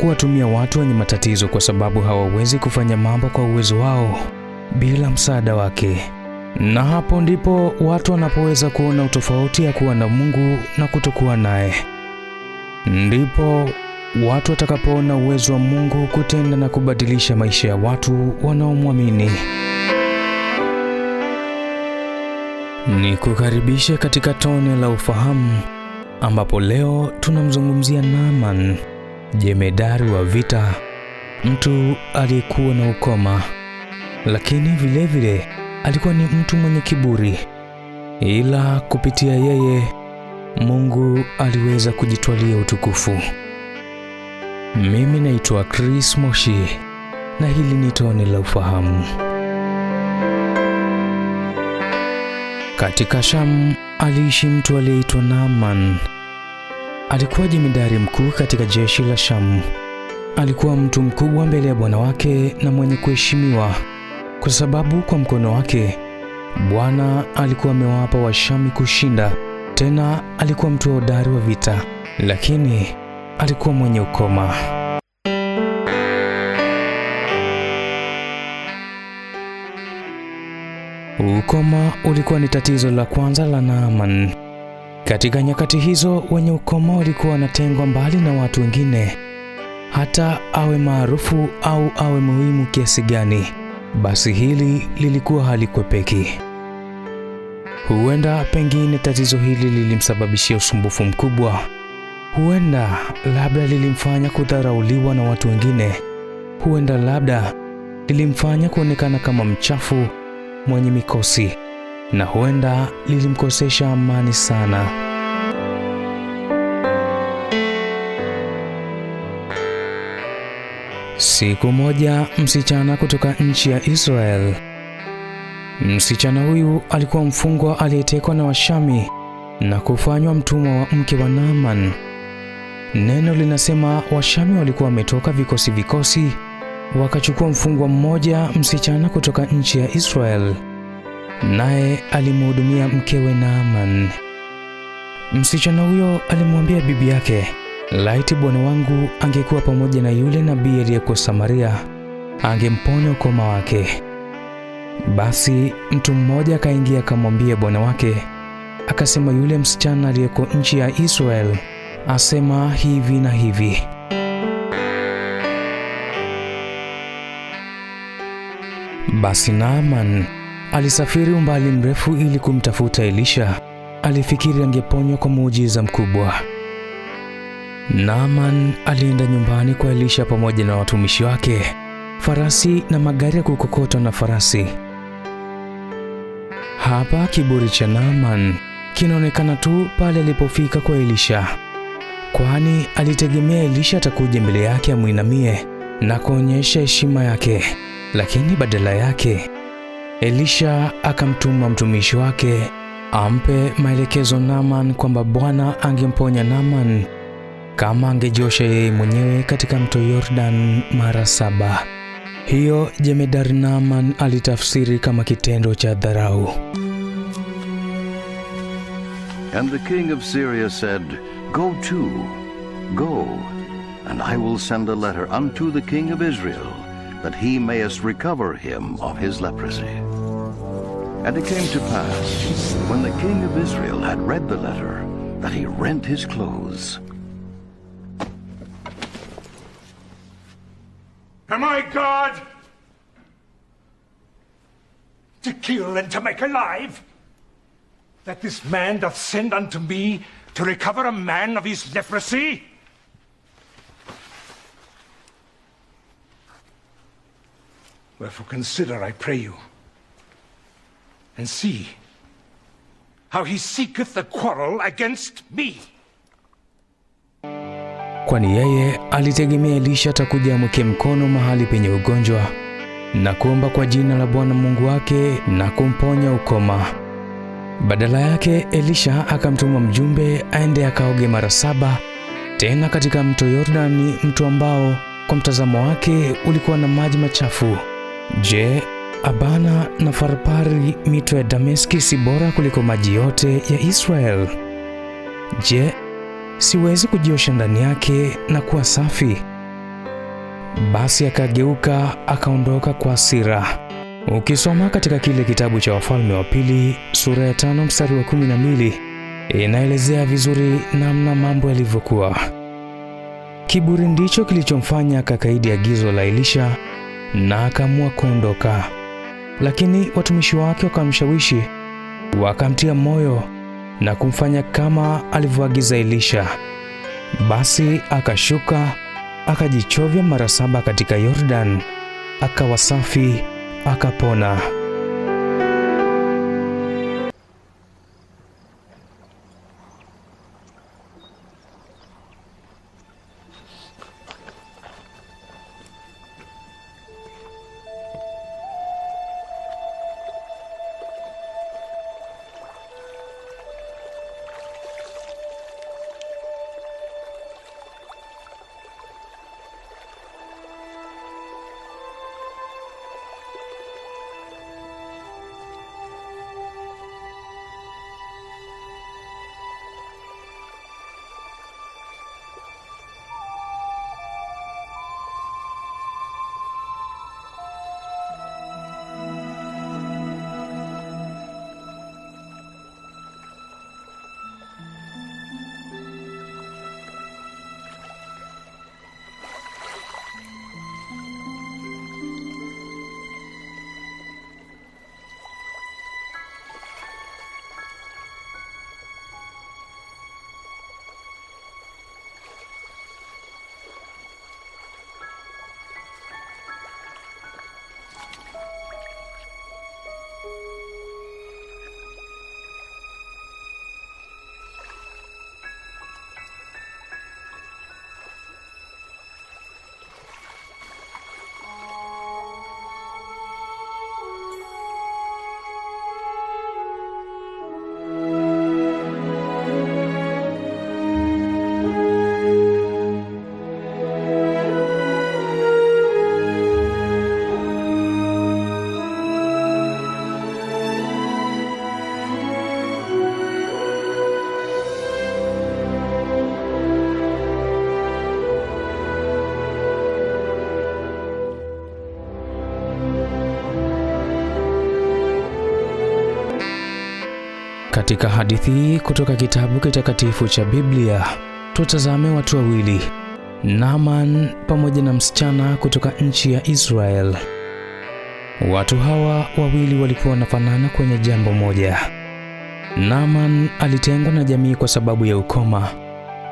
kuwatumia watu wenye matatizo kwa sababu hawawezi kufanya mambo kwa uwezo wao bila msaada wake. Na hapo ndipo watu wanapoweza kuona utofauti ya kuwa na Mungu na kutokuwa naye. Ndipo watu watakapoona uwezo wa Mungu kutenda na kubadilisha maisha ya watu wanaomwamini. Nikukaribishe katika tone la ufahamu, ambapo leo tunamzungumzia Naaman, jemedari wa vita, mtu aliyekuwa na ukoma, lakini vile alikuwa ni mtu mwenye kiburi. Ila kupitia yeye Mungu aliweza kujitwalia utukufu. Mimi naitwa Chris Moshi na hili ni tone la ufahamu. Katika Sham aliishi mtu aliyeitwa Naaman. Alikuwa jemedari mkuu katika jeshi la Sham. Alikuwa mtu mkubwa mbele ya bwana wake na mwenye kuheshimiwa, kwa sababu kwa mkono wake Bwana alikuwa amewapa Washami kushinda. Tena alikuwa mtu hodari wa vita, lakini alikuwa mwenye ukoma. Ukoma ulikuwa ni tatizo la kwanza la Naaman. Katika nyakati hizo, wenye ukoma walikuwa wanatengwa mbali na watu wengine. Hata awe maarufu au awe muhimu kiasi gani, basi hili lilikuwa halikwepeki. Huenda pengine tatizo hili lilimsababishia usumbufu mkubwa. Huenda labda lilimfanya kudharauliwa na watu wengine. Huenda labda lilimfanya kuonekana kama mchafu, mwenye mikosi, na huenda lilimkosesha amani sana. Siku moja, msichana kutoka nchi ya Israel. Msichana huyu alikuwa mfungwa aliyetekwa na Washami na kufanywa mtumwa wa mke wa Naaman. Neno linasema Washami walikuwa wametoka vikosi wakachukua mfungwa mmoja, msichana kutoka nchi ya Israel, naye alimhudumia mkewe Naaman. Msichana huyo alimwambia bibi yake, laiti bwana wangu angekuwa pamoja na yule nabii aliyekuwa Samaria, angemponya ukoma wake. Basi mtu mmoja akaingia akamwambia bwana wake, akasema, yule msichana aliyeko nchi ya Israel asema hivi na hivi. Basi Naaman alisafiri umbali mrefu ili kumtafuta Elisha. Alifikiri angeponywa kwa muujiza mkubwa. Naaman alienda nyumbani kwa Elisha pamoja na watumishi wake, farasi na magari ya kukokotwa na farasi. Hapa kiburi cha Naaman kinaonekana tu pale alipofika kwa Elisha, kwani alitegemea Elisha atakuja mbele yake amuinamie na kuonyesha heshima yake. Lakini badala yake Elisha akamtuma mtumishi wake ampe maelekezo Naaman kwamba Bwana angemponya Naaman kama angejiosha yeye mwenyewe katika mto Yordan mara 7. Hiyo jemedari Naaman alitafsiri kama kitendo cha dharau. And the king of Syria said, Go to, go, and I will send a letter unto the king of Israel, that he mayest recover him of his leprosy. And it came to pass, when the king of Israel had read the letter, that he rent his clothes. Am I God to kill and to make alive? That this man doth send unto me to recover a man of his leprosy? Wherefore consider, I pray you, and see how he seeketh a quarrel against me. Kwani yeye alitegemea Elisha atakuja amweke mkono mahali penye ugonjwa na kuomba kwa jina la Bwana Mungu wake na kumponya ukoma. Badala yake Elisha akamtuma mjumbe aende akaoge mara 7 tena katika mto Yordani, mto ambao kwa mtazamo wake ulikuwa na maji machafu. Je, Abana na Farpari, mito ya Dameski, si bora kuliko maji yote ya Israel? Je, siwezi kujiosha ndani yake na kuwa safi? Basi akageuka akaondoka kwa hasira. Ukisoma katika kile kitabu cha Wafalme wa Pili sura ya 5 mstari wa 12 inaelezea vizuri namna mambo yalivyokuwa. Kiburi ndicho kilichomfanya akakaidi agizo la Elisha na akaamua kuondoka. Lakini watumishi wake wakamshawishi, wakamtia moyo na kumfanya kama alivyoagiza Elisha. Basi akashuka, akajichovya mara 7 katika Yordan, akawa safi, akapona. Katika hadithi hii kutoka kitabu kitakatifu cha Biblia, tutazame watu wawili, Naaman pamoja na msichana kutoka nchi ya Israel. Watu hawa wawili walikuwa wanafanana kwenye jambo moja. Naaman alitengwa na jamii kwa sababu ya ukoma.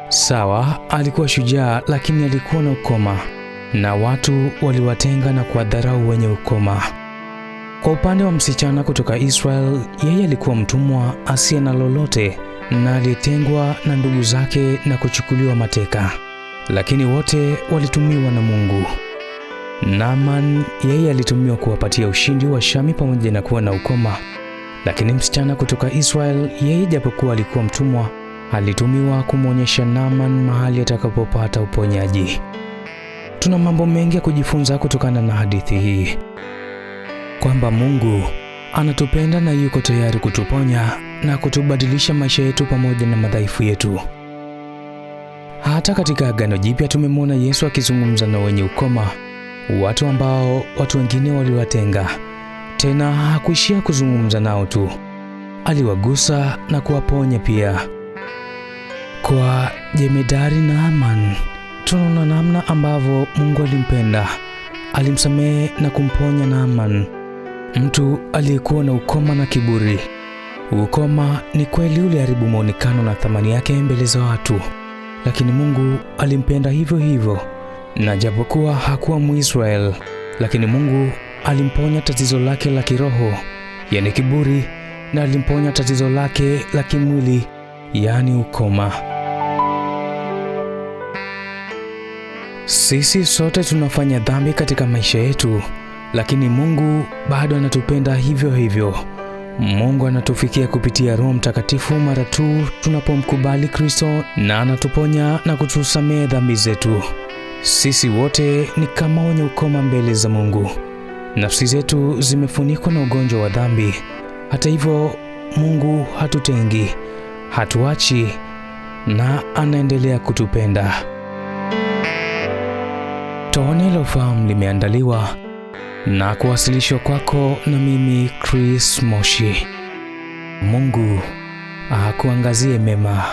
Sawa, alikuwa shujaa lakini alikuwa na ukoma, na watu waliwatenga na kuwadharau wenye ukoma. Kwa upande wa msichana kutoka Israel, yeye alikuwa mtumwa asiye na lolote na aliyetengwa na ndugu zake na kuchukuliwa mateka, lakini wote walitumiwa na Mungu. Naaman, yeye alitumiwa kuwapatia ushindi wa Shami pamoja na kuwa na ukoma, lakini msichana kutoka Israel, yeye japokuwa alikuwa mtumwa, alitumiwa kumwonyesha Naaman mahali atakapopata uponyaji. Tuna mambo mengi ya kujifunza kutokana na hadithi hii, kwamba Mungu anatupenda na yuko tayari kutuponya na kutubadilisha maisha yetu pamoja na madhaifu yetu. Hata katika Agano Jipya tumemwona Yesu akizungumza na wenye ukoma, watu ambao watu wengine waliwatenga. Tena hakuishia kuzungumza nao tu, aliwagusa na kuwaponya pia. Kwa jemedari Naaman, tunaona namna ambavyo Mungu alimpenda, alimsamehe na kumponya Naaman, mtu aliyekuwa na ukoma na kiburi. Ukoma ni kweli uliharibu muonekano na thamani yake mbele za watu, lakini Mungu alimpenda hivyo hivyo, na japokuwa hakuwa Mwisrael, lakini Mungu alimponya tatizo lake la kiroho, yani kiburi, na alimponya tatizo lake la kimwili, yani ukoma. Sisi sote tunafanya dhambi katika maisha yetu, lakini Mungu bado anatupenda hivyo hivyo. Mungu anatufikia kupitia Roho Mtakatifu mara tu tunapomkubali Kristo, na anatuponya na kutusamehe dhambi zetu. Sisi wote ni kama wenye ukoma mbele za Mungu. Nafsi zetu zimefunikwa na ugonjwa wa dhambi. Hata hivyo, Mungu hatutengi, hatuachi, na anaendelea kutupenda. Tone la Ufahamu limeandaliwa na kuwasilishwa kwako na mimi Chris Moshi. Mungu akuangazie mema.